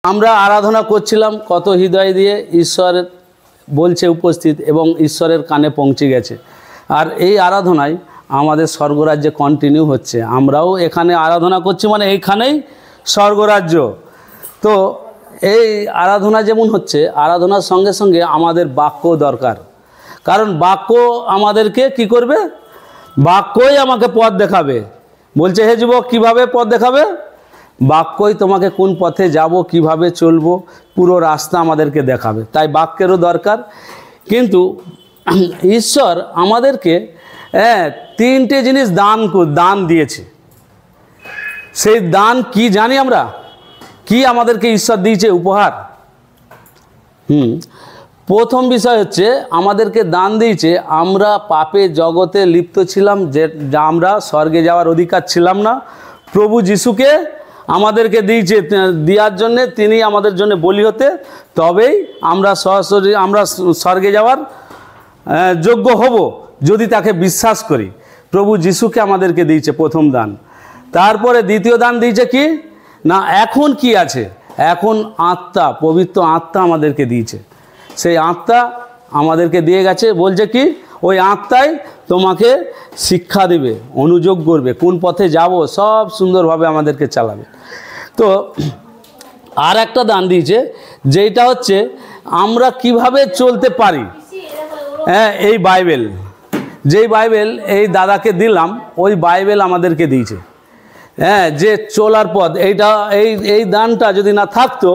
আমরা আরাধনা করছিলাম কত হৃদয় দিয়ে, ঈশ্বর বলছে উপস্থিত এবং ঈশ্বরের কানে পৌঁছে গেছে। আর এই আরাধনায় আমাদের স্বর্গরাজ্যে কন্টিনিউ হচ্ছে। আমরাও এখানে আরাধনা করছি, মানে এইখানেই স্বর্গরাজ্য। তো এই আরাধনা যেমন হচ্ছে, আরাধনার সঙ্গে সঙ্গে আমাদের বাক্য দরকার। কারণ বাক্য আমাদেরকে কি করবে? বাক্যই আমাকে পথ দেখাবে। বলছে, হে যুবক, কীভাবে পথ দেখাবে? বাক্যই তোমাকে কোন পথে যাব, কিভাবে চলবো, পুরো রাস্তা আমাদেরকে দেখাবে। তাই বাক্যেরও দরকার। কিন্তু ঈশ্বর আমাদেরকে তিনটে জিনিস দান দিয়েছে। সেই দান কি জানি আমরা? কি আমাদেরকে ঈশ্বর দিয়েছে উপহার? প্রথম বিষয় হচ্ছে, আমাদেরকে দান দিয়েছে, আমরা পাপে জগতে লিপ্ত ছিলাম, যে আমরা স্বর্গে যাওয়ার অধিকার ছিলাম না। প্রভু যিশুকে আমাদেরকে দিয়েছে দেওয়ার জন্যে, তিনি আমাদের জন্য বলি হতে, তবেই আমরা সরাসরি আমরা স্বর্গে যাওয়ার যোগ্য হব, যদি তাকে বিশ্বাস করি। প্রভু যিশুকে আমাদেরকে দিয়েছে প্রথম দান। তারপরে দ্বিতীয় দান দিয়েছে কি না, এখন কি আছে? এখন আত্মা, পবিত্র আত্মা আমাদেরকে দিয়েছে। সেই আত্মা আমাদেরকে দিয়ে গেছে, বলছে কি, ওই আত্মাই তোমাকে শিক্ষা দেবে, অনুযোগ করবে, কোন পথে যাব, সব সুন্দরভাবে আমাদেরকে চালাবে। তো আর একটা দান দিয়েছে, যেটা হচ্ছে আমরা কিভাবে চলতে পারি। এই বাইবেল, যেই বাইবেল এই দাদাকে দিলাম, ওই বাইবেল আমাদেরকে দিয়েছে। যে চলার পথ, এই দানটা যদি না থাকতো,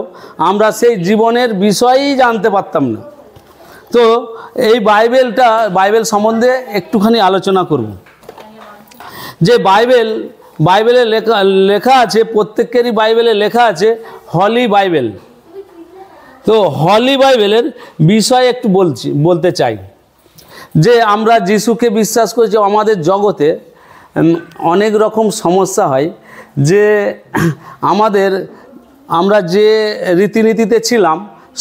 আমরা সেই জীবনের বিষয়ই জানতে পারতাম না। তো এই বাইবেল সম্বন্ধে একটুখানি আলোচনা করব। যে বাইবেলে লেখা আছে, প্রত্যেকেরই বাইবেলে লেখা আছে হলি বাইবেল। তো হলি বাইবেলের বিষয়ে একটু বলতে চাই। যে আমরা যিশুকে বিশ্বাস করেছি। আমাদের জগতে অনেক রকম সমস্যা হয়, যে আমরা যে রীতিনীতিতে ছিলাম,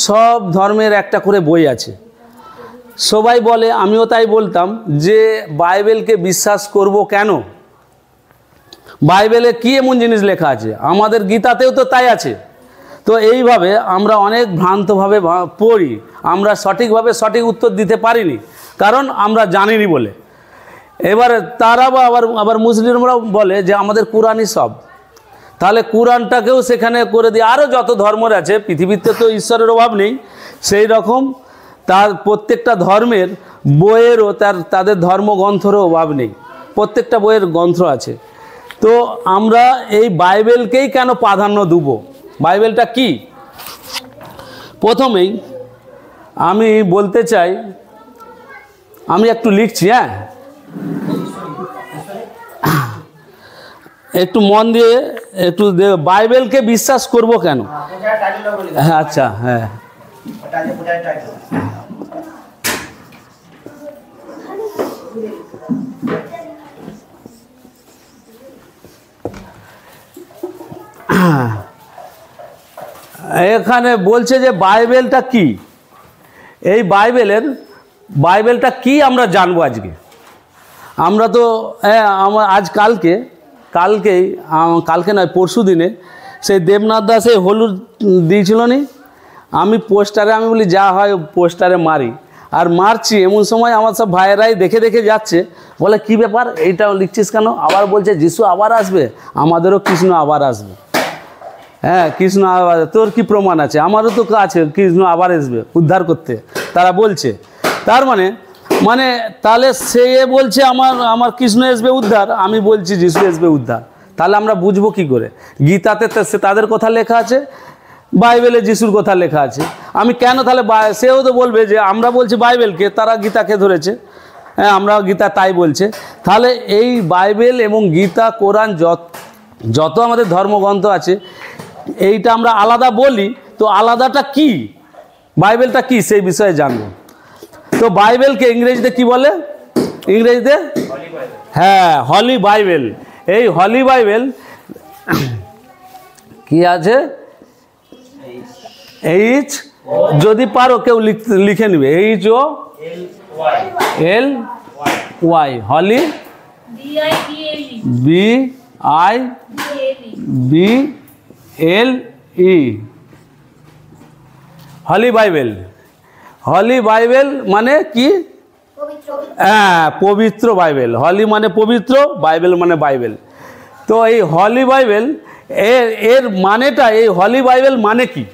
সব ধর্মের একটা করে বই আছে। সবাই বলে, আমিও তাই বলতাম, যে বাইবেলকে বিশ্বাস করব কেন? বাইবেলে কি এমন জিনিস লেখা আছে? আমাদের গীতাতেও তো তাই আছে। তো এইভাবে আমরা অনেক ভ্রান্তভাবে পড়ি, আমরা সঠিকভাবে সঠিক উত্তর দিতে পারিনি, কারণ আমরা জানিনি বলে। এবার তারা আবার মুসলিমরাও বলে যে আমাদের কোরআনই সব। তাহলে কোরআনটাকেও সেখানে করে দিয়ে, আরও যত ধর্মের আছে পৃথিবীতে, তো ঈশ্বরের অভাব নেই, সেই রকম তার প্রত্যেকটা ধর্মের বইয়েরও তাদের ধর্মগ্রন্থেরও অভাব নেই। প্রত্যেকটা বইয়ের গ্রন্থ আছে। তো আমরা এই বাইবেলকেই কেন প্রাধান্য দেব? বাইবেলটা কি? প্রথমেই আমি বলতে চাই, আমি একটু লিখছি, একটু মন দিয়ে একটু বাইবেলকে বিশ্বাস করব কেন? আচ্ছা, হ্যাঁ, এখানে বলছে যে বাইবেলটা কি। এই বাইবেলটা কি আমরা জানবো আজকে। আমরা তো কালকে নয়, পরশু দিনে সেই দেবনাথ দাস এই হলুদ দিয়েছিল নি, আমি বলি যা হয় পোস্টারে মারি, আর মারছি। এমন সময় আমার সব ভাইয়েরাই দেখে দেখে যাচ্ছে, বলে কি ব্যাপার, এইটাও লিখছিস কেন? আবার বলছে যিশু আবার আসবে, আমাদেরও কৃষ্ণ আবার আসবে। কৃষ্ণ আবার, তোর কি প্রমাণ আছে? আমারও তো আছে, কৃষ্ণ আবার আসবে উদ্ধার করতে, তারা বলছে। তার মানে তাহলে সে বলছে আমার কৃষ্ণ আসবে উদ্ধার, আমি বলছি যিশু আসবে উদ্ধার। তাহলে আমরা বুঝবো কি করে? গীতাতে তাদের কথা লেখা আছে, বাইবেলে যিশুর কথা লেখা আছে। আমি কেন তাহলে, সেও তো বলবে যে আমরা বলছি বাইবেলকে, তারা গীতাকে ধরেছে, আমরা গীতা তাই বলছে। তাহলে এই বাইবেল এবং গীতা, কোরআন, যত আমাদের ধর্মগ্রন্থ আছে, এইটা আমরা আলাদা বলি, তো আলাদাটা কি, বাইবেলটা কি, সেই বিষয়ে জানবো। তো বাইবেলকে ইংরেজিতে কি বলে? ইংরেজিতে হলি বাইবেল। এই হলি বাইবেল কি আছে? এইচ, যদি পারো কেউ লিখে নিবে, HOLY, হলি, BIBLE, হলি বাইবেল। হলি বাইবেল মানে কি? হ্যাঁ, পবিত্র বাইবেল। হলি মানে পবিত্র, বাইবেল মানে বাইবেল। তো এই হলি বাইবেল এর মানেটা, এই হলি বাইবেল মানে কি?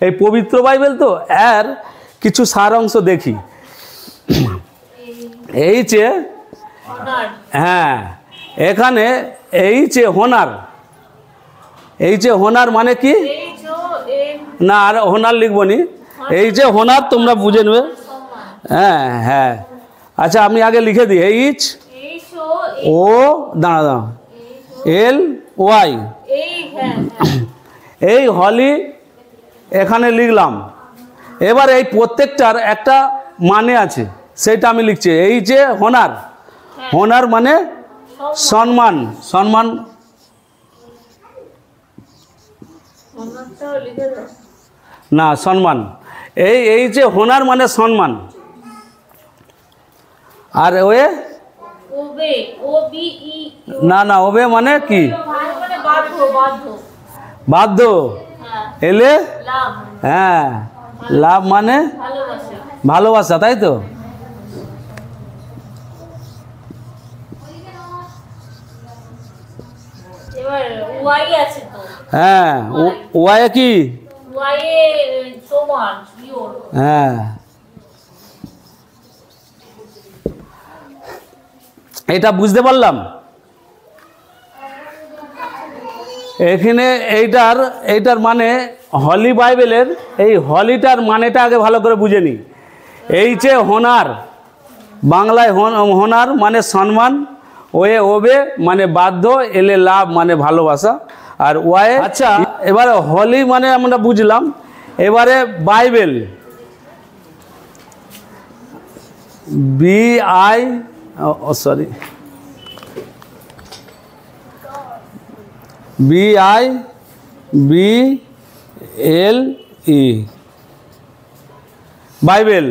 এই পবিত্র বাইবেল তো, এর কিছু সারাংশ দেখি। এই যে হ্যাঁ, এখানে এই যে হোনার, এই যে হোনার মানে কি? না, আর হোনার লিখবো নি, এই যে হোনার তোমরা বুঝে নেবে। হ্যাঁ হ্যাঁ, আচ্ছা আমি আগে লিখে দিই। এইচ ও দাঁড়া এল ওয়াই, এই হলি এখানে লিখলাম। এবার এই প্রত্যেকটার একটা মানে আছে, সেটা আমি লিখছি। এই যে হোনার, হোনার মানে সম্মান, সম্মান। না, সম্মান। এই যে হোনার মানে সম্মান। আর ওয়ে না না, ওবে মানে কি? বাধ্য। এলে হ্যাঁ, লাভ মানে ভালোবাসা, তাই তো? হ্যাঁ, ওয়াই কি? হ্যাঁ, এটা বুঝতে পারলাম। এখানে এইটার মানে হলি বাইবেলের এই হলিটার মানেটা আগে ভালো করে বুঝে নি। এই যে হোনার, বাংলায় হোনার মানে সম্মান, ওয়ে ওবে মানে বাধ্য, এলে লাভ মানে ভালোবাসা, আর ওয়াই। আচ্ছা, এবারে হলি মানে আমরা বুঝলাম। এবারে বাইবেল, BIBLE, বাইবেল।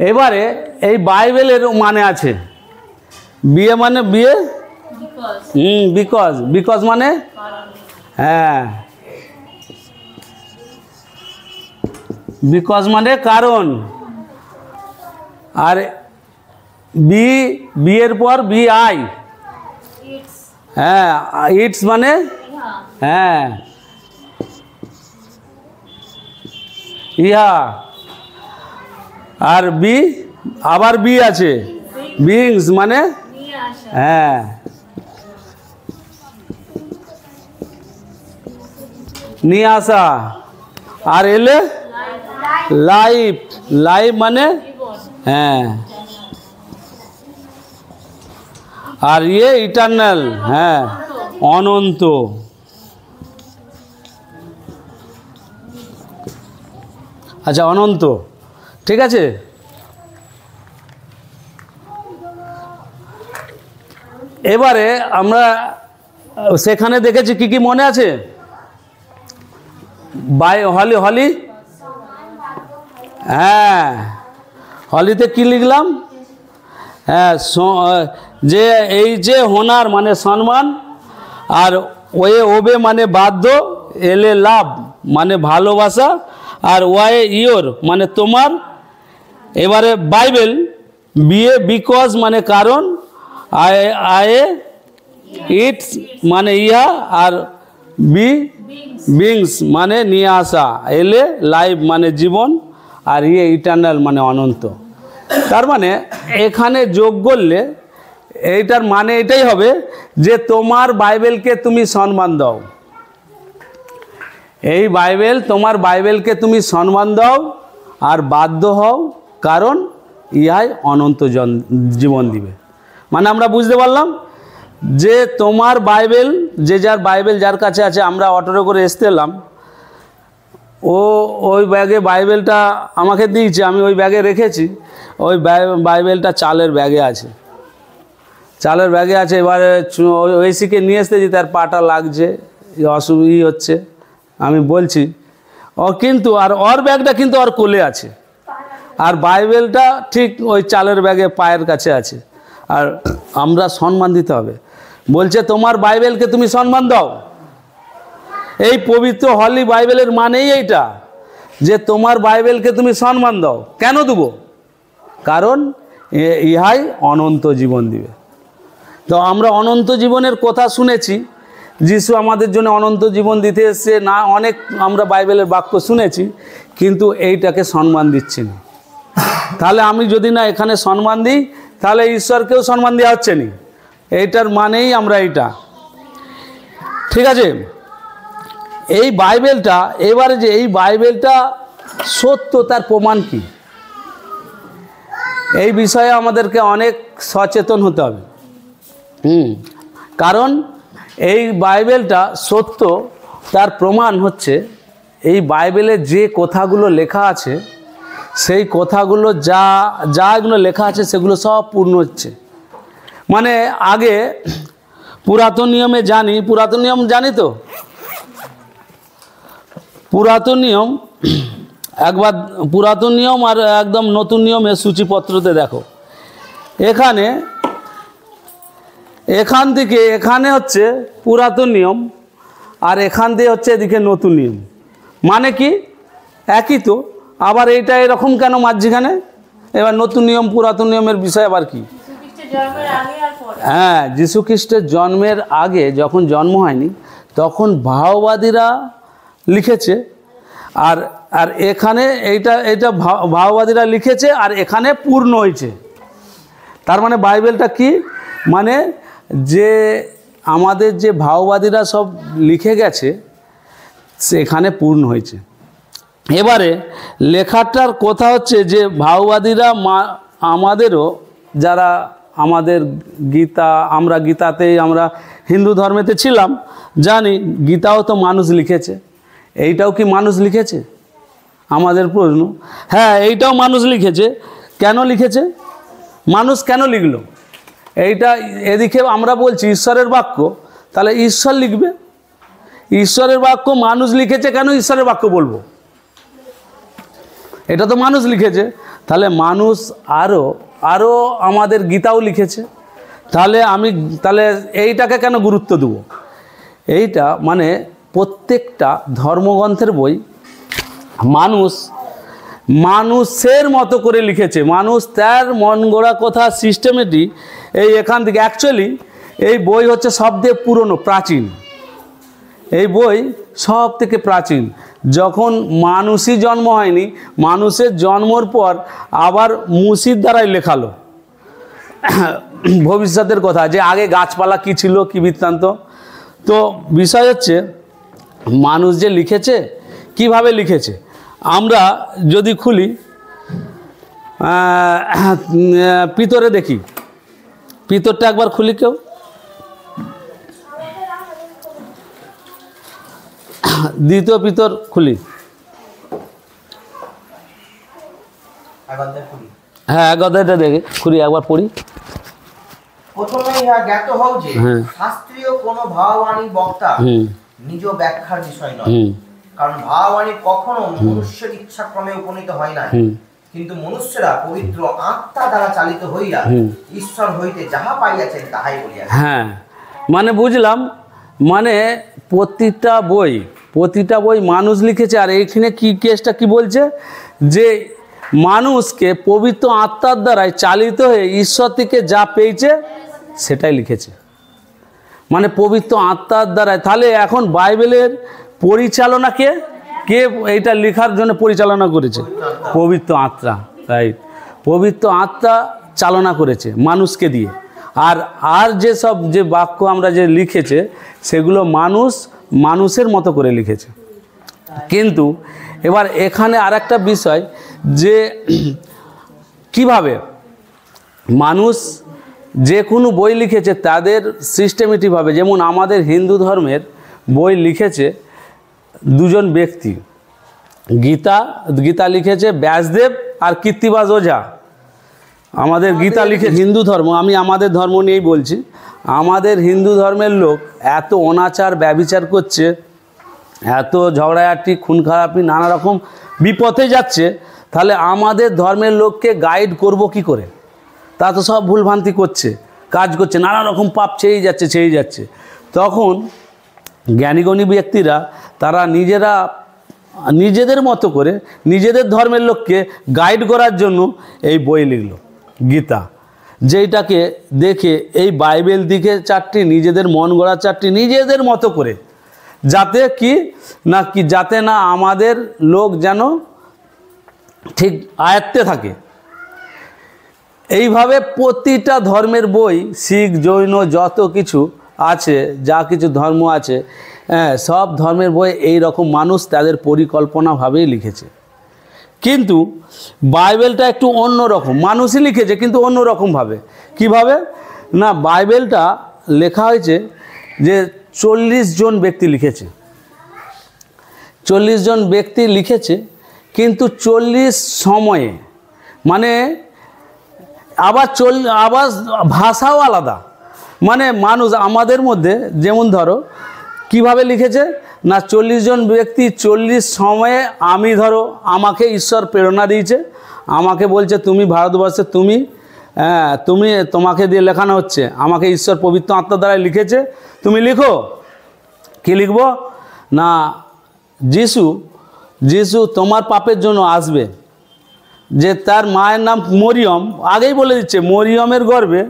এবারে এই বাইবেলের মানে আছে, বিয়ে মানে বিয়ে, বিকজ মানে হ্যাঁ, বিকজ মানে কারণ। আর বিয়ের পর BI, হ্যাঁ, ইটস মানে হ্যাঁ, ইহা। আর আবার বি আছে, বিংস মানে হ্যাঁ, নিয়ে আসা। আর এলে লাইফ, লাইফ মানে হ্যাঁ, আর ইটারনাল, হ্যাঁ, অনন্ত। আচ্ছা, অনন্ত, ঠিক আছে। এবারে আমরা সেখানে দেখেছি কি কি মনে আছে? হলি, হ্যাঁ, হলিতে কি লিখলাম? হ্যাঁ, যে এই যে হোনার মানে সম্মান, আর ওয়ে ওবে মানে বাধ্য, এলে লাভ মানে ভালোবাসা, আর ওয়াই ইয়োর মানে তোমার। এবারে বাইবেল, বিয়ে বিকজ মানে কারণ, আয়ে ইটস মানে ইহা, আর বিংস মানে নিয়ে আসা, এলে লাইফ মানে জীবন, আর ইটারনাল মানে অনন্ত। তার মানে এখানে যোগ করলে এইটার মানে এটাই হবে যে তোমার বাইবেলকে তুমি সম্মান দাও। এই বাইবেল, তোমার বাইবেলকে তুমি সম্মান দাও আর বাধ্য হও, কারণ ইহাই অনন্ত জীবন দিবে। মানে আমরা বুঝতে পারলাম যে তোমার বাইবেল, যার বাইবেল যার কাছে আছে, আমরা অটোরে করে এসতে এলাম, ওই ব্যাগে বাইবেলটা আমাকে দিয়েছে, আমি ওই ব্যাগে রেখেছি। ওই বাইবেলটা চালের ব্যাগে আছে, চালের ব্যাগে আছে। এবারে ঐশীকে নিয়ে এসতেছি, তার পাটা লাগছে, অসুবিধা হচ্ছে, আমি বলছি ও, কিন্তু আর ওর ব্যাগটা কিন্তু ওর কোলে আছে, আর বাইবেলটা ঠিক ওই চালের ব্যাগে পায়ের কাছে আছে। আর আমরা সম্মান দিতে হবে। বলছে তোমার বাইবেলকে তুমি সম্মান দাও। এই পবিত্র হলি বাইবেলের মানেই এইটা যে তোমার বাইবেলকে তুমি সম্মান দাও। কেন দেবো? কারণ ইহাই অনন্ত জীবন দিবে। তো আমরা অনন্ত জীবনের কথা শুনেছি, যিশু আমাদের জন্য অনন্ত জীবন দিতে এসছে না, অনেক আমরা বাইবেলের বাক্য শুনেছি, কিন্তু এইটাকে সম্মান দিচ্ছি না। তাহলে আমি যদি না এখানে সম্মান দিই, তাহলে ঈশ্বরকেও সম্মান দেওয়া হচ্ছে না। এইটার মানেই আমরা এইটা, ঠিক আছে? এই বাইবেলটা, এবারে যে এই বাইবেলটা সত্য তার প্রমাণ কি, এই বিষয়ে আমাদেরকে অনেক সচেতন হতে হবে। কারণ এই বাইবেলটা সত্য তার প্রমাণ হচ্ছে এই বাইবেলে যে কথাগুলো লেখা আছে, সেই কথাগুলো যা এগুলো লেখা আছে সেগুলো সব পূর্ণ হচ্ছে। মানে আগে পুরাতন নিয়মে পুরাতন নিয়ম জানি তো, পুরাতন নিয়ম একবার পুরাতন নিয়ম আর একদম নতুন নিয়মের সূচিপত্রতে দেখো, এখান থেকে এখানে হচ্ছে পুরাতন নিয়ম, আর এখান দিয়ে হচ্ছে এদিকে নতুন নিয়ম। মানে কি? একই তো, আবার এইটা এরকম কেন মাঝখানে? এবার নতুন নিয়ম পুরাতন নিয়মের বিষয় আবার কি? হ্যাঁ, যীশু খ্রিস্টের জন্মের আগে, যখন জন্ম হয়নি, তখন ভাওবাদীরা লিখেছে, আর আর এখানে এইটা ভাওবাদীরা লিখেছে, আর এখানে পূর্ণ হয়েছে। তার মানে বাইবেলটা কি? মানে যে আমাদের যে ভাওবাদীরা সব লিখে গেছে সেখানে পূর্ণ হয়েছে। এবারে লেখাটার কথা হচ্ছে যে ভাওবাদীরা আমাদেরও, যারা আমাদের গীতা, আমরা গীতাতেই, আমরা হিন্দু ধর্মেতে ছিলাম, জানি গীতাও তো মানুষ লিখেছে। এইটাও কি মানুষ লিখেছে? আমাদের প্রশ্ন। হ্যাঁ, এইটাও মানুষ লিখেছে। কেন লিখেছে? মানুষ কেন লিখলো? এইটা এদিকে আমরা বলছি ঈশ্বরের বাক্য, তাহলে ঈশ্বর লিখবে। ঈশ্বরের বাক্য মানুষ লিখেছে, কেন ঈশ্বরের বাক্য বলবো? এটা তো মানুষ লিখেছে, তাহলে মানুষ আরও আমাদের গীতাও লিখেছে। তাহলে এইটাকে কেন গুরুত্ব দেব? এইটা মানে প্রত্যেকটা ধর্মগ্রন্থের বই মানুষের মতো করে লিখেছে। মানুষ তার মন গড়া কথা সিস্টেমেটিক এখান থেকে, অ্যাকচুয়ালি এই বই হচ্ছে সবথেকে পুরনো, প্রাচীন। এই বই সব থেকে প্রাচীন। যখন মানুষই জন্ম হয়নি, মানুষের জন্মর পর আবার মুসির দ্বারাই লেখালো ভবিষ্যতের কথা, যে আগে গাছপালা কি ছিল, কি বৃত্তান্ত। তো বিষয় হচ্ছে মানুষ যে লিখেছে, কিভাবে লিখেছে। আমরা যদি খুলি পিতরে দেখি, পিতরটা একবার খুলি, কেউ দ্বিতীয় পিতর খুলি। হ্যাঁ, এক অধ্যায়টা দেখে খুলি, একবার পড়ি। প্রথমে ইহা জ্ঞাত হও যে শাস্ত্রীয় কোন ভাববাণী বক্তা নিজ ব্যাখ্যার বিষয় নয়, কারণ ভাববাণী কখনো মনুষ্যের ইচ্ছাক্রমে উপনীত হয় না, কিন্তু মনুষ্যরা পবিত্র আত্মা দ্বারা চালিত হইয়া ঈশ্বর হইতে যাহা পাইয়াছেন তাহাই বলিয়াছেন। হ্যাঁ, মানে বুঝলাম, মানে প্রতিটা বই মানুষ লিখেছে। আর এইখানে কি কেসটা কি বলছে, যে মানুষকে পবিত্র আত্মার দ্বারাই চালিত হয়ে ঈশ্বর থেকে যা পেয়েছে সেটাই লিখেছে, মানে পবিত্র আত্মার দ্বারাই। তাহলে এখন বাইবেলের পরিচালনা কে এইটা লেখার জন্য পরিচালনা করেছে? পবিত্র আত্মা, রাইট। পবিত্র আত্মা চালনা করেছে মানুষকে দিয়ে। আর যেসব যে বাক্য আমরা যে লিখেছে সেগুলো মানুষের মতো করে লিখেছে। কিন্তু এবার এখানে আর একটা বিষয়, যে কিভাবে মানুষ যে কোনো বই লিখেছে তাদের সিস্টেমেটিকভাবে, যেমন আমাদের হিন্দু ধর্মের বই লিখেছে দুজন ব্যক্তি। গীতা লিখেছে ব্যাসদেব আর কীর্তিবাস ওঝা। আমাদের গীতা লিখে হিন্দু ধর্ম, আমি আমাদের ধর্ম নিয়েই বলছি, আমাদের হিন্দু ধর্মের লোক এত অনাচার ব্যভিচার করছে, এত ঝগড়াঝাটি, খুন খারাপি, নানা রকম বিপথে যাচ্ছে। তাহলে আমাদের ধর্মের লোককে গাইড করব কি করে? তা তো সব ভুলভ্রান্তি করছে, কাজ করছে, নানা রকম পাপ ছেয়েই যাচ্ছে। তখন জ্ঞানীগণী ব্যক্তিরা তারা নিজেরা নিজেদের মতো করে নিজেদের ধর্মের লোককে গাইড করার জন্য এই বই লিখল গীতা, যেইটাকে দেখে এই বাইবেল দিকে চারটি নিজেদের মন গড়া চারটি নিজেদের মতো করে, যাতে যাতে না আমাদের লোক যেন ঠিক আয়ত্তে থাকে। এইভাবে প্রতিটা ধর্মের বই, শিখ জৈন যত কিছু আছে, যা কিছু ধর্ম আছে, সব ধর্মের বই এই রকম মানুষ তাদের পরিকল্পনাভাবেই লিখেছে। কিন্তু বাইবেলটা একটু অন্য রকম, মানুষই লিখেছে কিন্তু অন্য রকমভাবে। কীভাবে না, বাইবেলটা লেখা হয়েছে যে 40 জন ব্যক্তি লিখেছে, 40 জন ব্যক্তি লিখেছে, কিন্তু 40 সময়ে, মানে আবার ভাষাও আলাদা। মানে মানুষ আমাদের মধ্যে যেমন ধরো কিভাবে লিখেছে না, 40 জন ব্যক্তি 40 সময়ে, আমি ধরো আমাকে ঈশ্বর প্রেরণা দিয়েছে, আমাকে বলছে তুমি ভারতবর্ষে তোমাকে দিয়ে লেখানো হচ্ছে, আমাকে ঈশ্বর পবিত্র আত্মা দ্বারা লিখেছে, তুমি লিখো। কি লিখব না, যিশু তোমার পাপের জন্য আসবে, যে তার মায়ের নাম মরিয়ম, আগেই বলে দিচ্ছে মরিয়মের গর্ভে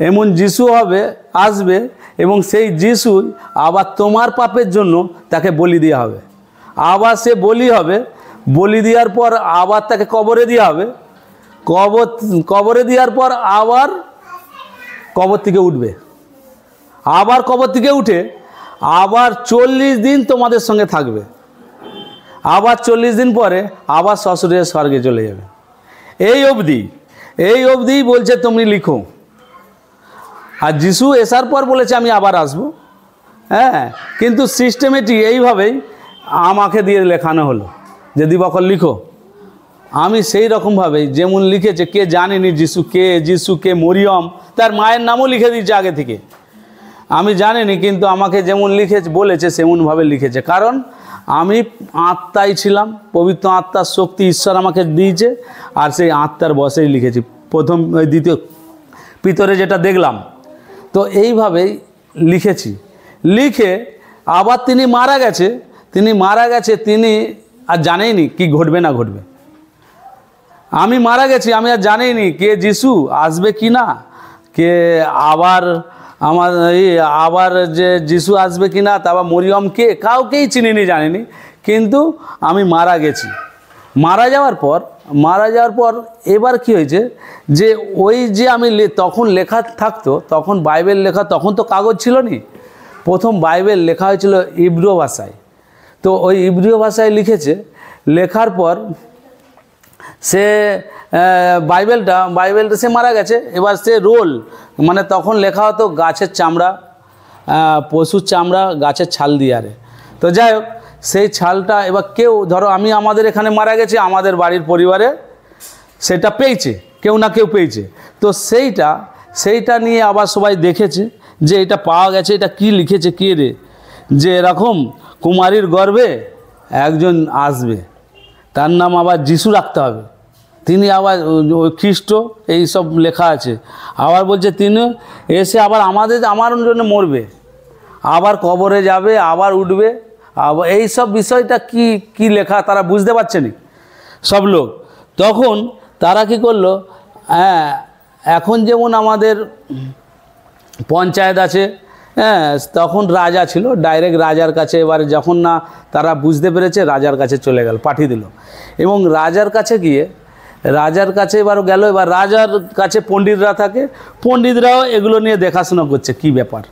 এমন যিশু হবে, আসবে, এবং সেই যিশু আবার তোমার পাপের জন্য তাকে বলি দেওয়া হবে, আবার সে বলি হবে, বলি দেওয়ার পর আবার তাকে কবরে দেওয়া হবে, কবরে দেওয়ার পর আবার কবর থেকে উঠবে, আবার কবর থেকে উঠে আবার 40 দিন তোমাদের সঙ্গে থাকবে, আবার 40 দিন পরে আবার শ্বশুরের স্বর্গে চলে যাবে। এই অবধি বলছে তুমি লিখো। আর যিশু এসার পর বলেছে আমি আবার আসবো। কিন্তু সিস্টেমেটিক এইভাবেই আমাকে দিয়ে লেখানো হলো যে দিবাকর লিখো। আমি সেই রকমভাবেই যেমন লিখেছে, কে জানেনি যিশু কে মরিয়ম, তার মায়ের নামও লিখে দিয়েছে আগে থেকে, আমি জানিনি, কিন্তু আমাকে যেমন বলেছে সেমনভাবে লিখেছে। কারণ আমি আত্মাই ছিলাম, পবিত্র আত্মার শক্তি ঈশ্বর আমাকে দিয়েছে, আর সেই আত্মার বশেই লিখেছি। প্রথম দ্বিতীয় পিতরে যেটা দেখলাম, তো এইভাবেই লিখেছি। লিখে আবার তিনি মারা গেছে, তিনি আর জানেইনি কি ঘটবে না ঘটবে। আমি মারা গেছি, আমি আর জানেইনি কে যিশু আসবে কি না, কে আবার যে যিশু আসবে কি না, তারপর মরিয়ম কে, কাউকেই চিনিনি, জানিনি। কিন্তু আমি মারা গেছি। মারা যাওয়ার পর এবার কি হয়েছে, যে ওই যে আমি তখন লেখা থাকতো, তখন বাইবেল লেখা, তখন তো কাগজ ছিল নি, প্রথম বাইবেল লেখা হয়েছিল ইব্রিয় ভাষায়। তো ওই ইব্রিয় ভাষায় লিখেছে, লেখার পর সে বাইবেলটা সে মারা গেছে। এবার সে রোল, মানে তখন লেখা হতো গাছের চামড়া, পশুর চামড়া, গাছের ছাল দিয়ে আরে। তো যাই হোক, সেই ছালটা এবার কেউ ধরো আমাদের এখানে মারা গেছে, আমাদের বাড়ির পরিবারে সেটা পেয়েছে, কেউ না কেউ পেয়েছে। তো সেইটা নিয়ে আবার সবাই দেখেছে যে এটা পাওয়া গেছে, এটা কি লিখেছে, কে রে, যে এরকম কুমারীর গর্ভে একজন আসবে, তার নাম আবার যিশু রাখতে হবে, তিনি আবার ওই খ্রিস্ট, এই সব লেখা আছে। আবার বলছে তিনি এসে আবার আমার জন্য মরবে, আবার কবরে যাবে, আবার উঠবে, আবার এই সব বিষয়টা কি লেখা তারা বুঝতে পারছে না সব লোক। তখন তারা কি করলো, এখন যেমন আমাদের পঞ্চায়েত আছে, তখন রাজা ছিল, ডাইরেক্ট রাজার কাছে, এবার যখন না তারা বুঝতে পেরেছে, রাজার কাছে চলে গেল, পাঠিয়ে দিল। এবং রাজার কাছে গিয়ে এবার গেল, এবার রাজার কাছে পণ্ডিতরা থাকে, পণ্ডিতরাও এগুলো নিয়ে দেখাশোনা করছে কি ব্যাপার,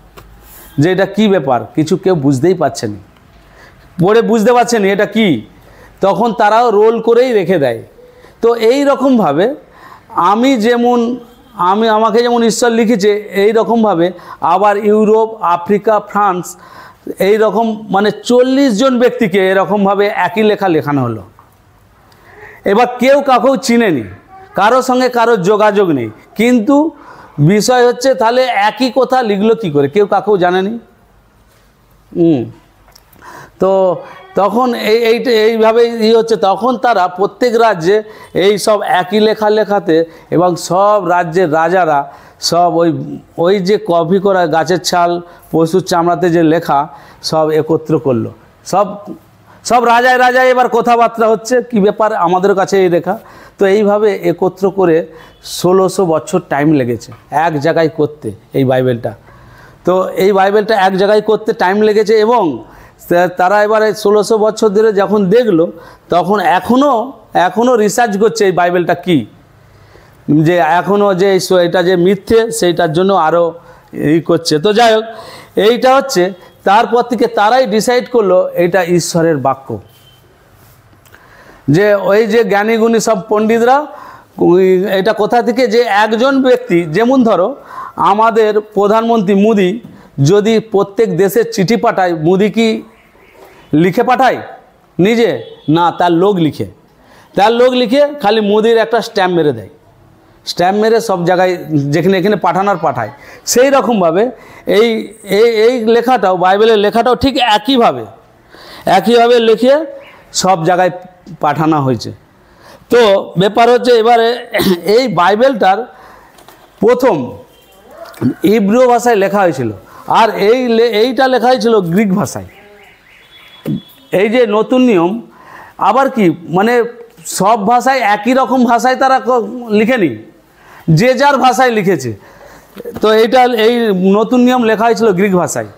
যে এটা কি ব্যাপার, কিছু কেউ বুঝতেই পারছে না, পড়ে বুঝতে পারছে না এটা কি। তখন তারাও রোল করেই রেখে দেয়। তো এই রকমভাবে আমাকে যেমন ঈশ্বর লিখেছে, এই রকমভাবে আবার ইউরোপ, আফ্রিকা, ফ্রান্স, এই রকম মানে 40 জন ব্যক্তিকে এরকমভাবে একই লেখা লেখানো হলো। এবার কেউ কাউকেও চিনেনি, কারোর সঙ্গে কারোর যোগাযোগ নেই, কিন্তু বিষয় হচ্ছে তাহলে একই কথা লিখলো কি করে, কেউ কাউকেও জানেনি। তো তখন এইভাবেই হচ্ছে, তখন তারা প্রত্যেক রাজ্যে এই সব একই লেখা লেখাতে, এবং সব রাজ্যের রাজারা সব ওই যে কপি করা গাছের ছাল, পশুর চামড়াতে যে লেখা, সব একত্র করলো, সব সব রাজায় রাজায় এবার কথাবার্তা হচ্ছে কি ব্যাপার, আমাদের কাছে এই রেখা। তো এইভাবে একত্র করে 1600 বছর টাইম লেগেছে এক জায়গায় করতে এই বাইবেলটা। তো এই বাইবেলটা এক জায়গায় করতে টাইম লেগেছে এবং তারা এবারে 1600 বছর ধরে যখন দেখলো তখন এখনও রিসার্চ করছে এই বাইবেলটা কি, যে এখনও যে এটা যে মিথ্যে সেইটার জন্য আরও করছে। তো যাই হোক, এইটা হচ্ছে তারপর থেকে তারাই ডিসাইড করলো এটা ঈশ্বরের বাক্য। যে ওই যে জ্ঞানীগুণী সব পণ্ডিতরা এটা কোথা থেকে, যে একজন ব্যক্তি, যেমন ধরো আমাদের প্রধানমন্ত্রী মোদি যদি প্রত্যেক দেশের চিঠি পাঠায়, মোদি কি লিখে পাঠায় নিজে? না, তার লোক লিখে খালি মোদির একটা স্ট্যাম্প মেরে দেয়, স্ট্যাম্প মেরে সব জায়গায় যেখানে এখানে পাঠানোর পাঠায়। সেই রকমভাবে এই এই লেখাটাও, বাইবেলের লেখাটাও ঠিক একইভাবে লিখে সব জায়গায় পাঠানো হয়েছে। তো ব্যাপার হচ্ছে এবারে এই বাইবেলটার প্রথম ইব্রু ভাষায় লেখা হয়েছিল, আর এইটা লেখা হয়েছিল গ্রিক ভাষায়। এই যে নতুন নিয়ম আবার কি, মানে সব ভাষায় একই রকম ভাষায় তারা লিখেনি, যে যার ভাষায় লিখেছে। তো এই নতুন নিয়ম লেখা হয়েছিল গ্রিক ভাষায়।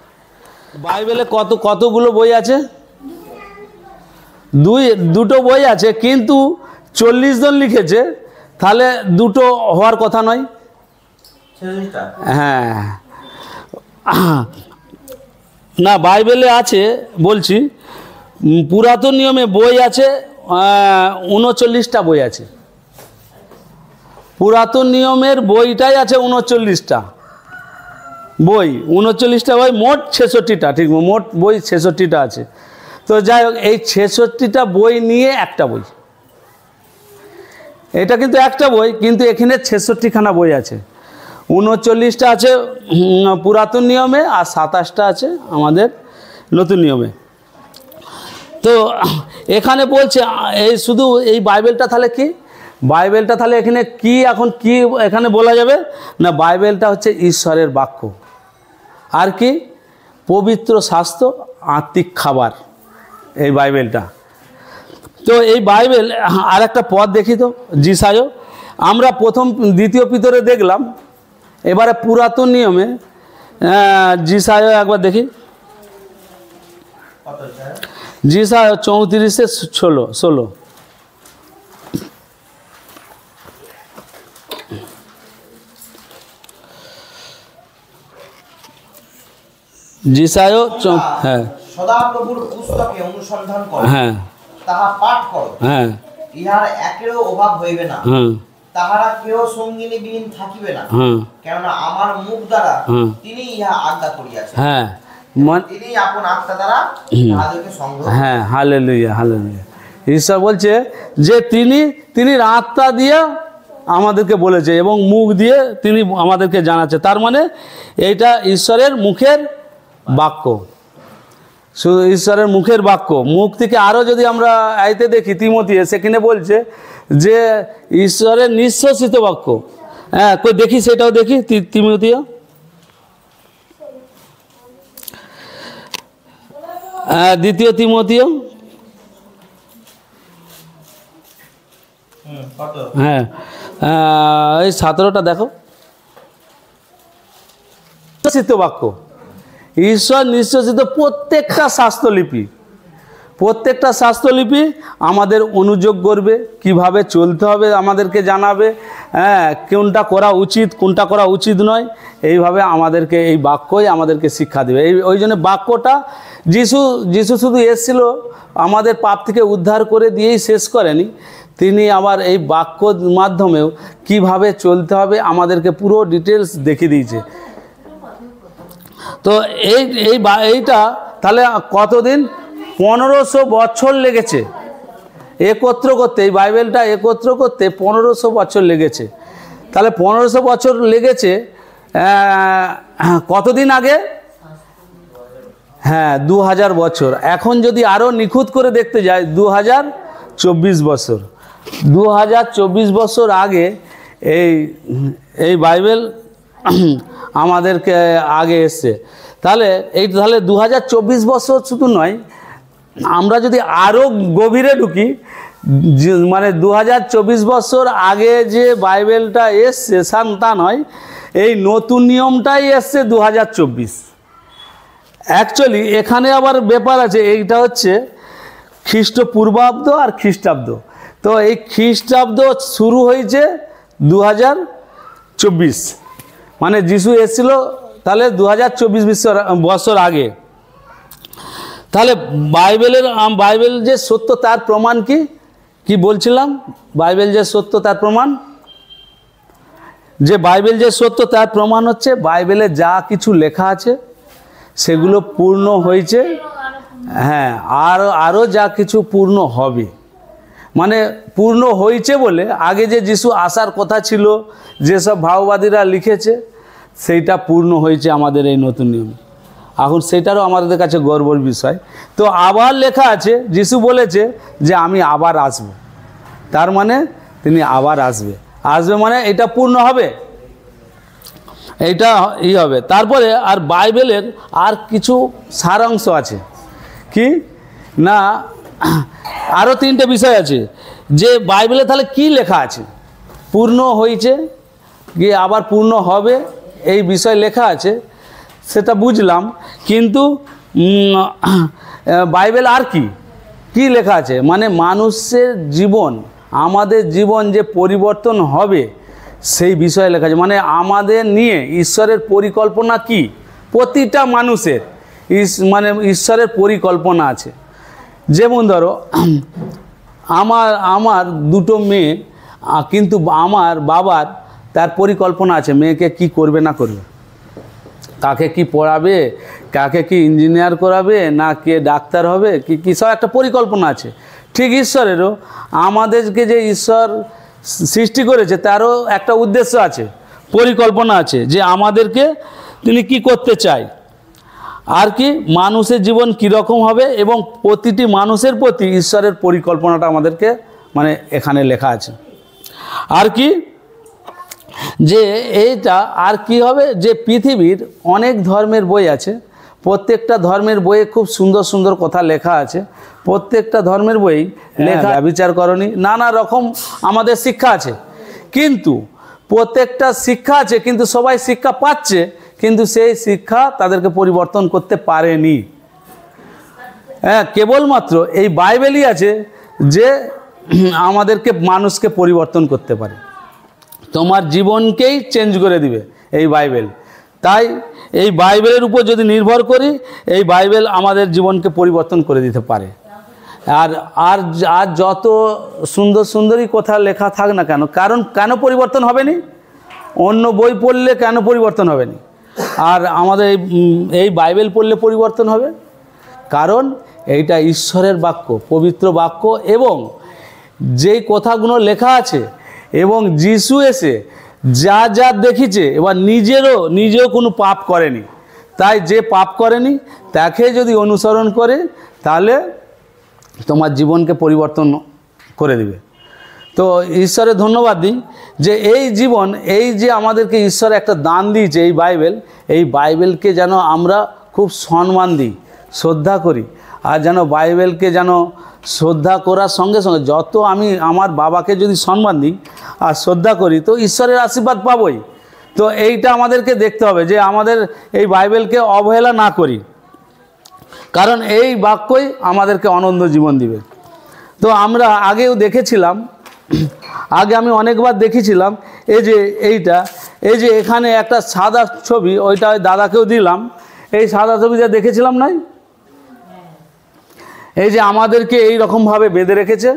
বাইবেলে কতগুলো বই আছে? দুটো বই আছে, কিন্তু 40 জন লিখেছে, তাহলে দুটো হওয়ার কথা নয়। হ্যাঁ, না বাইবেলে আছে বলছি, পুরাতন নিয়মে বই আছে 39টা বই আছে। পুরাতন নিয়মের বইটাই আছে 39টা বই, 39টা বই, মোট 66টা, ঠিক মোট বই 66টা আছে। তো যাই হোক, এই 66টা বই নিয়ে একটা বই, এটা কিন্তু একটা বই, কিন্তু এখানে 66খানা বই আছে। 39টা আছে পুরাতন নিয়মে আর 27টা আছে আমাদের নতুন নিয়মে। তো এখানে বলছে এই শুধু এই বাইবেলটা তাহলে কি, বাইবেলটা তাহলে এখানে কি, এখন কি এখানে বলা যাবে না, বাইবেলটা হচ্ছে ঈশ্বরের বাক্য, আর কি পবিত্র শাস্ত্র, আত্মিক খাবার এই বাইবেলটা। তো এই বাইবেল আর একটা পদ দেখি তো, জিসায়ও, আমরা প্রথম দ্বিতীয় পিতরে দেখলাম, এবারে পুরাতন নিয়মে জিসায়ও একবার দেখি। জিসায়ও 34:16। জিসায়ও হ্যাঁ, সদাপ্রভুর পুস্তকে অনুসন্ধান করো, হ্যাঁ, তাহা পাঠ করো, হ্যাঁ, ইহার একেরও অভাব হইবে না, হ্যাঁ, তাহারা কেউ সঙ্গিনীবিহীন থাকিবে না, হ্যাঁ, কেননা আমার মুখ দ্বারা তিনি ইহা আজ্ঞা করিয়াছেন, হ্যাঁ, তিনি আপন আত্মা দ্বারা তাহাদেরকে সংগ্রহ। হ্যাঁ, হালেলুয়া, হালেলুয়া। ঈশ্বর বলছে যে তিনি আত্মা দিয়ে আমাদেরকে বলেছে এবং মুখ দিয়ে তিনি আমাদেরকে জানাচ্ছে। তার মানে এইটা ঈশ্বরের মুখের বাক্য, শুধু ঈশ্বরের মুখের বাক্য। মুখ থেকে আরও যদি আমরা আইতে দেখি তিমথিয়ে, সেখানে বলছে যে ঈশ্বরের নিঃশ্বাসিত বাক্য। হ্যাঁ, কই দেখি, সেটাও দেখি তিমথিয়ে, দ্বিতীয় তিমথিয়, হ্যাঁ, এই 17টা দেখো। নিঃশ্বাসিত বাক্য, ঈশ্বর নিঃশ্বাসিত প্রত্যেকটা শাস্ত্রলিপি আমাদের অনুযোগ করবে, কিভাবে চলতে হবে আমাদেরকে জানাবে, হ্যাঁ, কোনটা করা উচিত কোনটা করা উচিত নয়, এইভাবে আমাদেরকে এই বাক্যই আমাদেরকে শিক্ষা দেবে। ওই জন্য বাক্যটা যিশু শুধু এসেছিল আমাদের পাপ থেকে উদ্ধার করে দিয়েই শেষ করেনি, তিনি আবার এই বাক্যর মাধ্যমেও কিভাবে চলতে হবে আমাদেরকে পুরো ডিটেলস দেখিয়ে দিয়েছে। তো এইটা তাহলে কতদিন, 1500 বছর লেগেছে একত্র করতে, এই বাইবেলটা একত্র করতে 1500 বছর লেগেছে। তাহলে 1500 বছর লেগেছে কতদিন আগে? হ্যাঁ, 2000 বছর। এখন যদি আরও নিখুঁত করে দেখতে যাই, 2024 বছর, 2024 বছর আগে এই বাইবেল আমাদেরকে আগে এসছে। তাহলে 2024 বছর শুধু নয়, আমরা যদি আরও গভীরে ঢুকি, মানে 2024 বছর আগে যে বাইবেলটা এসছে তা নয়, এই নতুন নিয়মটাই এসছে 2024। অ্যাকচুয়ালি এখানে আবার ব্যাপার আছে, এইটা হচ্ছে খ্রিস্টপূর্বাব্দ আর খ্রিস্টাব্দ। তো এই খ্রিস্টাব্দ শুরু হয়েছে 2024, মানে যিশু এসেছিল তাহলে 2024 বছর আগে। তাহলে বাইবেল যে সত্য তার প্রমাণ কি বলছিলাম? বাইবেল যে সত্য তার প্রমাণ, যে বাইবেল যে সত্য তার প্রমাণ হচ্ছে বাইবেলে যা কিছু লেখা আছে সেগুলো পূর্ণ হয়েছে, হ্যাঁ, আরও যা কিছু পূর্ণ হবে। মানে পূর্ণ হয়েছে বলে আগে যে যিশু আসার কথা ছিল, যেসব ভাওবাদীরা লিখেছে, সেইটা পূর্ণ হয়েছে আমাদের এই নতুন নিয়মে। এখন সেটারও আমাদের কাছে গর্বের বিষয়। তো আবার লেখা আছে, যিশু বলেছে যে আমি আবার আসব, তার মানে তিনি আবার আসবে মানে এটা পূর্ণ হবে, এইটা হবে। তারপরে আর বাইবেলের আর কিছু সারাংশ আছে, কি না আরও 3টে বিষয় আছে যে বাইবেলে তাহলে কি লেখা আছে, পূর্ণ হয়েছে কি আবার পূর্ণ হবে, এই বিষয় লেখা আছে, সেটা বুঝলাম। কিন্তু বাইবেল আর কি লেখা আছে, মানে মানুষের জীবন, আমাদের জীবন যে পরিবর্তন হবে সেই বিষয়ে লেখা আছে। মানে আমাদের নিয়ে ঈশ্বরের পরিকল্পনা কি, প্রতিটা মানুষের মানে ঈশ্বরের পরিকল্পনা আছে। যেমন ধরো আমার 2টো মেয়ে, কিন্তু আমার বাবার তার পরিকল্পনা আছে মেয়েকে কি করবে না করবে, কাকে কি পড়াবে, কাকে কি ইঞ্জিনিয়ার করাবে, না কে ডাক্তার হবে, কি সব একটা পরিকল্পনা আছে। ঠিক ঈশ্বরেরও আমাদেরকে যে ঈশ্বর সৃষ্টি করেছে তারও একটা উদ্দেশ্য আছে, পরিকল্পনা আছে, যে আমাদেরকে তিনি কি করতে চায়, আর কি মানুষের জীবন কীরকম হবে, এবং প্রতিটি মানুষের প্রতি ঈশ্বরের পরিকল্পনাটা আমাদেরকে মানে এখানে লেখা আছে। আর কি যে এইটা আর কি হবে, যে পৃথিবীর অনেক ধর্মের বই আছে, প্রত্যেকটা ধর্মের বইয়ে খুব সুন্দর সুন্দর কথা লেখা আছে, প্রত্যেকটা ধর্মের বই লেখা বিচার করণী নানা রকম আমাদের শিক্ষা আছে, কিন্তু প্রত্যেকটা শিক্ষা আছে, কিন্তু সবাই শিক্ষা পাচ্ছে, কিন্তু সেই শিক্ষা তাদেরকে পরিবর্তন করতে পারেনি। হ্যাঁ, কেবলমাত্র এই বাইবেলই আছে যে আমাদেরকে মানুষকে পরিবর্তন করতে পারে, তোমার জীবনকেই চেঞ্জ করে দিবে এই বাইবেল। তাই এই বাইবেলের উপর যদি নির্ভর করি, এই বাইবেল আমাদের জীবনকে পরিবর্তন করে দিতে পারে। আর আর আর যত সুন্দর সুন্দরই কথা লেখা থাক না কেন, কেন পরিবর্তন হবে না? অন্য বই পড়লে কেন পরিবর্তন হবে না, আর আমাদের এই বাইবেল পড়লে পরিবর্তন হবে? কারণ এইটা ঈশ্বরের বাক্য, পবিত্র বাক্য, এবং যেই কথাগুলো লেখা আছে, এবং যিশু এসে যা যা দেখিছে, এবার নিজেও কোনো পাপ করেনি, তাই যে পাপ করেনি তাকে যদি অনুসরণ করে তাহলে তোমার জীবনকে পরিবর্তন করে দিবে। তো ঈশ্বরের ধন্যবাদ দিই যে এই জীবন, এই যে আমাদেরকে ঈশ্বর একটা দান দিয়েছে এই বাইবেলকে যেন আমরা খুব সম্মান দিই, শ্রদ্ধা করি, আর যেন বাইবেলকে যেন শ্রদ্ধা করার সঙ্গে সঙ্গে যত আমি আমার বাবাকে যদি সম্মান দিই আর শ্রদ্ধা করি, তো ঈশ্বরের আশীর্বাদ পাবই। তো এইটা আমাদেরকে দেখতে হবে যে আমাদের এই বাইবেলকে অবহেলা না করি, কারণ এই বাক্যই আমাদেরকে অনন্ত জীবন দিবে। তো আমরা আগেও দেখেছিলাম, আমি অনেকবার দেখেছিলাম, এই যে এখানে একটা সাদা ছবি, ওইটা ওই দাদাকেও দিলাম, এই সাদা ছবিটা দেখেছিলাম নয়? এই যে আমাদেরকে এই রকমভাবে বেঁধে রেখেছে,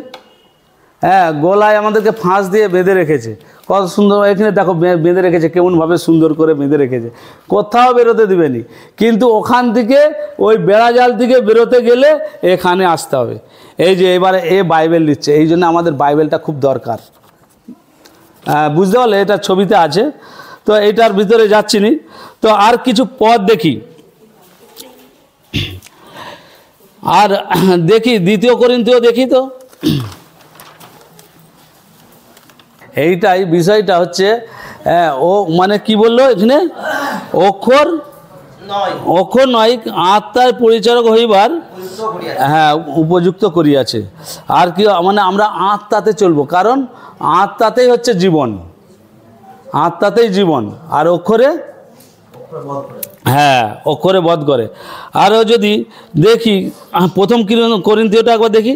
হ্যাঁ, গলায় আমাদেরকে ফাঁস দিয়ে বেঁধে রেখেছে, কত সুন্দর। এখানে দেখো বেঁধে রেখেছে, কেমনভাবে সুন্দর করে বেঁধে রেখেছে, কোথাও বেরোতে দিবেনি, কিন্তু ওখান থেকে ওই বেড়াজাল থেকে বেরোতে গেলে এখানে আসতে হবে। এই যে এবারে বাইবেল দিচ্ছে, এই জন্য আমাদের বাইবেলটা খুব দরকার, বুঝতে পারলে? এটা ছবিতে আছে, তো এটার ভিতরে যাচ্ছি নি। তো আর কিছু পদ দেখি, আর দেখি 2 করিন্থীয় দেখি। তো এইটাই বিষয়টা হচ্ছে, ও মানে কি বললো এখানে, অক্ষর নয়, অক্ষর নয়, আত্মার পরিচারক হইবার উপযুক্ত করিয়াছে। হ্যাঁ উপযুক্ত করিয়াছে। আর কি মানে আমরা আত্মাতে চলবো, কারণ আত্মাতেই হচ্ছে জীবন, আত্মাতেই জীবন। আর অক্ষরে হ্যাঁ অক্ষরে বধ করে। আরও যদি দেখি প্রথম করিন্থীয়টা একবার দেখি,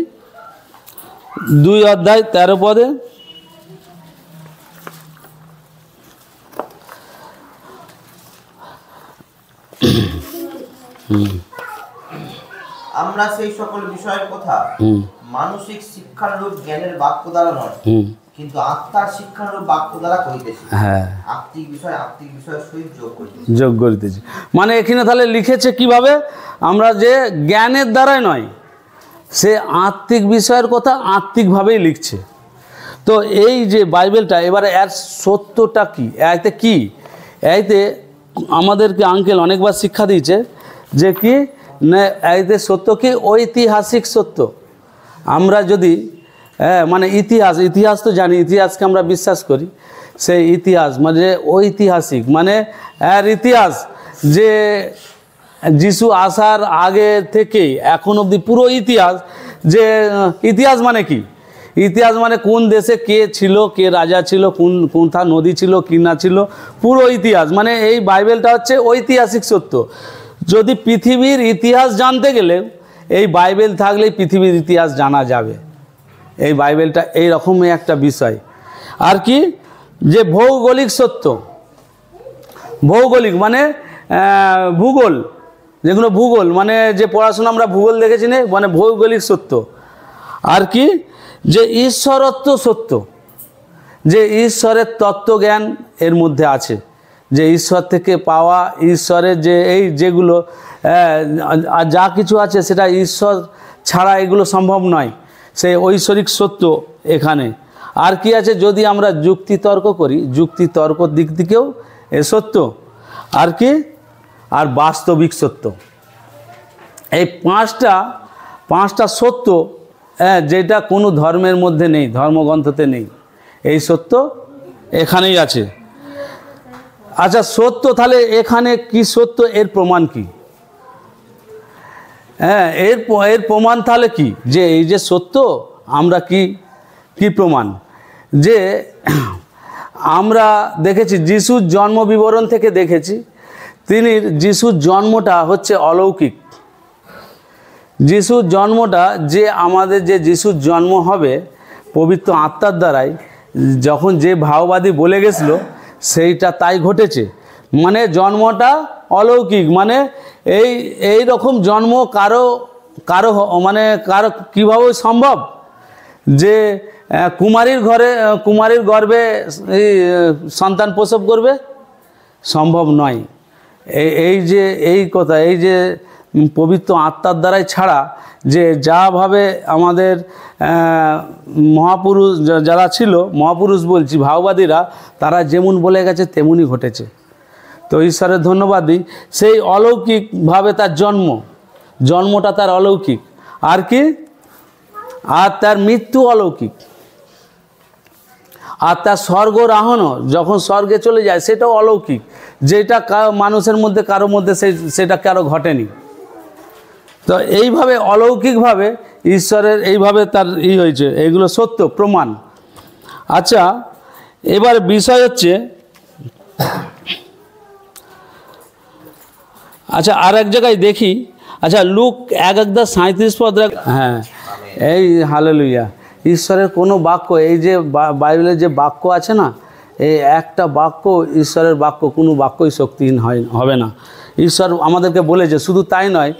2 অধ্যায় 13 পদে। আমরা সেই সকল বিষয়ের কথা মানসিক শিক্ষারূপ জ্ঞানের বাক্য দ্বারা নয়, কিন্তু আত্মার শিক্ষারূপ বাক্য দ্বারা করিতেছি। হ্যাঁ আত্মিক বিষয় সহিত যোগ করিতেছি। মানে এখানে তাহলে লিখেছে কিভাবে, আমরা যে জ্ঞানের দ্বারাই নয়, সে আত্মিক বিষয়ের কথা আত্মিকভাবেই লিখছে। তো এই যে বাইবেলটা, এবারে এর সত্যটা কি, এতে কি, এতে আমাদেরকে আঙ্কেল অনেকবার শিক্ষা দিয়েছে যে কি না, এতে সত্য কি ঐতিহাসিক সত্য। আমরা যদি মানে ইতিহাস তো জানি, ইতিহাসকে আমরা বিশ্বাস করি, সেই ইতিহাস মানে ঐতিহাসিক, মানে এর ইতিহাস যে যিশু আসার আগে থেকে এখন অবধি পুরো ইতিহাস। যে ইতিহাস মানে কি, ইতিহাস মানে কোন দেশে কে ছিল, কে রাজা ছিল, কোনটা নদী ছিল কি না ছিল, পুরো ইতিহাস। মানে এই বাইবেলটা হচ্ছে ঐতিহাসিক সত্য। যদি পৃথিবীর ইতিহাস জানতে গেলে এই বাইবেল থাকলেই পৃথিবীর ইতিহাস জানা যাবে। এই বাইবেলটা এই রকমই একটা বিষয়। আর কি যে ভৌগোলিক সত্য, ভৌগোলিক মানে ভূগোল, যেগুলো ভূগোল মানে যে পড়াশোনা আমরা ভূগোল দেখেছি না, মানে ভৌগোলিক সত্য। আর কি যে ঈশ্বরত্ব সত্য, যে ঈশ্বরের তত্ত্বজ্ঞান এর মধ্যে আছে, যে ঈশ্বর থেকে পাওয়া, ঈশ্বরের যে এই যেগুলো যা কিছু আছে সেটা ঈশ্বর ছাড়া এগুলো সম্ভব নয়, সেই ঐশ্বরিক সত্য এখানে। আর কি আছে, যদি আমরা যুক্তিতর্ক করি, যুক্তিতর্কর দিক থেকেও এ সত্য। আর কি আর বাস্তবিক সত্য, এই পাঁচটা সত্য যেটা কোনো ধর্মের মধ্যে নেই, ধর্মগ্রন্থতে নেই, এই সত্য এখানেই আছে। আচ্ছা সত্য, তাহলে এখানে কি সত্য, এর প্রমাণ কি? হ্যাঁ এর প্রমাণ তাহলে কি, যে এই যে সত্য আমরা কি প্রমাণ, যে আমরা দেখেছি যিশুর জন্ম বিবরণ থেকে দেখেছি, যিশুর জন্মটা হচ্ছে অলৌকিক। যিশুর জন্মটা যে আমাদের যে যিশুর জন্ম হবে পবিত্র আত্মার দ্বারাই, যখন যে ভাওবাদী বলে গেছিল সেইটা তাই ঘটেছে। মানে জন্মটা অলৌকিক, মানে এই রকম জন্ম কারো মানে কারো কীভাবে সম্ভব, যে কুমারীর গর্ভে এই সন্তান প্রসব করবে, সম্ভব নয়। এই যে এই কথা, এই যে পবিত্র আত্মার দ্বারাই ছাড়া, যে যাভাবে আমাদের মহাপুরুষ যারা ছিল, মহাপুরুষ বলছি ভাওবাদীরা, তারা যেমন বলে গেছে তেমনই ঘটেছে। তো ঈশ্বরের ধন্যবাদ দিই, সেই অলৌকিকভাবে তার জন্মটা তার অলৌকিক। আর কি আর তার মৃত্যু অলৌকিক। আর তার স্বর্গরাহনও, যখন স্বর্গে চলে যায়, সেটাও অলৌকিক, যেটা মানুষের মধ্যে কারোর মধ্যে সেটা কারো ঘটেনি। তো এইভাবে অলৌকিকভাবে ঈশ্বরের এইভাবে তার হয়েছে, এইগুলো সত্য প্রমাণ। আচ্ছা এবার বিষয় হচ্ছে, আচ্ছা আর এক জায়গায় দেখি, আচ্ছা লুক 1:37 পদ। হ্যাঁ এই হালেলুয়া, ঈশ্বরের কোনো বাক্য, এই যে বাইবেলের যে বাক্য আছে না, এই একটা বাক্য ঈশ্বরের বাক্য, কোনো বাক্যই শক্তিহীন হবে না। ঈশ্বর আমাদেরকে বলেছে, শুধু তাই নয়,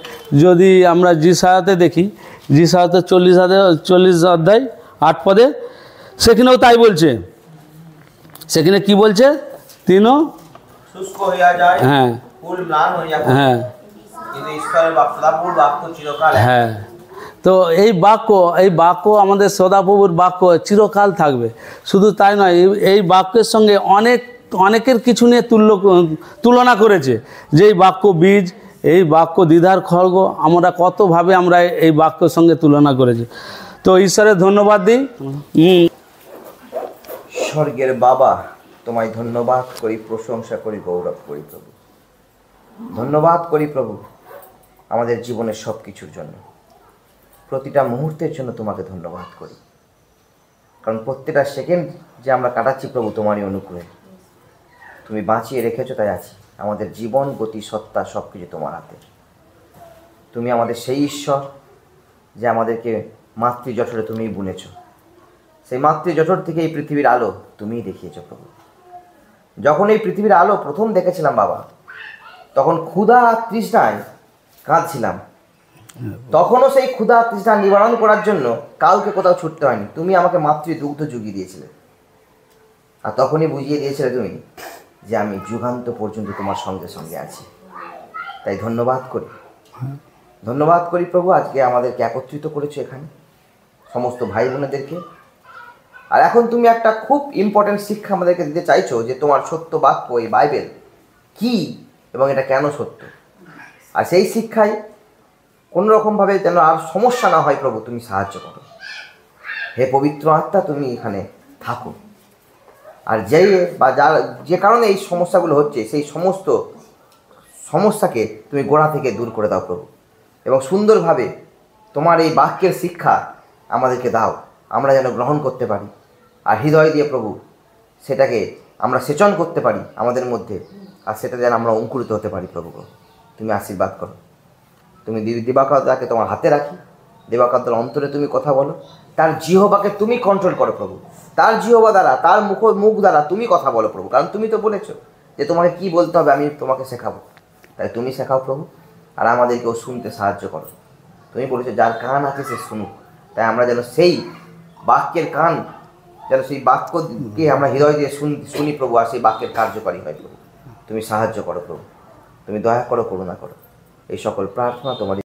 যদি আমরা জিসায়াতে দেখি, জিসায়াতে 40 অধ্যায় 8 পদে, সেখানেও তাই বলছে। সেখানে কি বলছে, তিনও শুষ্ক হইয়া যায়, হ্যাঁ ফুল ম্লান হইয়া পড়ে, হ্যাঁ কিন্তু ঈশ্বরের সদাপ্রভুর বাক্য চিরকাল। হ্যাঁ তো এই বাক্য আমাদের সদাপ্রভুর বাক্য চিরকাল থাকবে। শুধু তাই নয়, এই বাক্যের সঙ্গে অনেকের কিছু নিয়ে তুলনা করেছে, যে এই বাক্য বীজ, এই বাক্য দ্বিধার খড়গ, আমরা কতভাবে আমরা এই বাক্যের সঙ্গে তুলনা করেছি। তো ঈশ্বরের ধন্যবাদ দিই। স্বর্গের বাবা, তোমায় ধন্যবাদ করি, প্রশংসা করি, গৌরব করি প্রভু। ধন্যবাদ করি প্রভু আমাদের জীবনের সব কিছুর জন্য, প্রতিটা মুহূর্তের জন্য তোমাকে ধন্যবাদ করি, কারণ প্রত্যেকটা সেকেন্ড যে আমরা কাটাচ্ছি প্রভু তোমারই অনুগ্রহে, তুমি বাঁচিয়ে রেখেছো তাই আছি। আমাদের জীবন, গতি, সত্তা সব কিছু তোমার হাতে। তুমি আমাদের সেই ঈশ্বর যে আমাদেরকে মাতৃজঠরে তুমিই বুনেছ, সেই মাতৃজঠর থেকে এই পৃথিবীর আলো তুমিই দেখিয়েছো প্রভু। যখন এই পৃথিবীর আলো প্রথম দেখেছিলাম বাবা, তখন ক্ষুধা আর তৃষ্ণায় কাঁদছিলাম। তখনও সেই ক্ষুধা তৃষ্ণা নিবারণ করার জন্য কাউকে কোথাও ছুটতে হয়নি, তুমি আমাকে মাতৃদুগ্ধ জুগিয়ে দিয়েছিলে। আর তখনই বুঝিয়ে দিয়েছিলে তুমি যে আমি যুগান্ত পর্যন্ত তোমার সঙ্গে সঙ্গে আছি। তাই ধন্যবাদ করি, ধন্যবাদ করি প্রভু আজকে আমাদেরকে একত্রিত করেছো এখানে, সমস্ত ভাই বোনেদেরকে। আর এখন তুমি একটা খুব ইম্পর্টেন্ট শিক্ষা আমাদেরকে দিতে চাইছো যে তোমার সত্য বাক্য এই বাইবেল কি এবং এটা কেন সত্য। আর সেই শিক্ষায় কোনো রকমভাবে যেন আর সমস্যা না হয় প্রভু, তুমি সাহায্য করো। হে পবিত্র আত্মা, তুমি এখানে থাকো। আর যে কারণে এই সমস্যাগুলো হচ্ছে সেই সমস্ত সমস্যাকে তুমি গোড়া থেকে দূর করে দাও প্রভু, এবং সুন্দরভাবে তোমার এই বাক্যের শিক্ষা আমাদেরকে দাও, আমরা যেন গ্রহণ করতে পারি। আর হৃদয় দিয়ে প্রভু সেটাকে আমরা সেচন করতে পারি আমাদের মধ্যে, আর সেটা যেন আমরা অঙ্কুরিত হতে পারি প্রভু। তুমি আশীর্বাদ করো। তুমি দিবাকরদাকে তোমার হাতে রাখি, দিবাকরদার অন্তরে তুমি কথা বলো, তার জিহ্বাকে তুমি কন্ট্রোল করো প্রভু, তার জিহ্বা দ্বারা, তার মুখ দ্বারা তুমি কথা বলো প্রভু, কারণ তুমি তো বলেছো যে তোমাকে কি বলতে হবে আমি তোমাকে শেখাবো। তাই তুমি শেখাও প্রভু, আর আমাদেরকেও শুনতে সাহায্য করো। তুমি বলেছো যার কান আছে সে শুনুক। তাই আমরা যেন সেই বাক্যের কান, যেন সেই বাক্যকে আমরা হৃদয় দিয়ে শুনি প্রভু, আর সেই বাক্যের কার্যকারী হয় প্রভু। তুমি সাহায্য করো প্রভু, তুমি দয়া করো, করুণা করো। এই সকল প্রার্থনা তোমার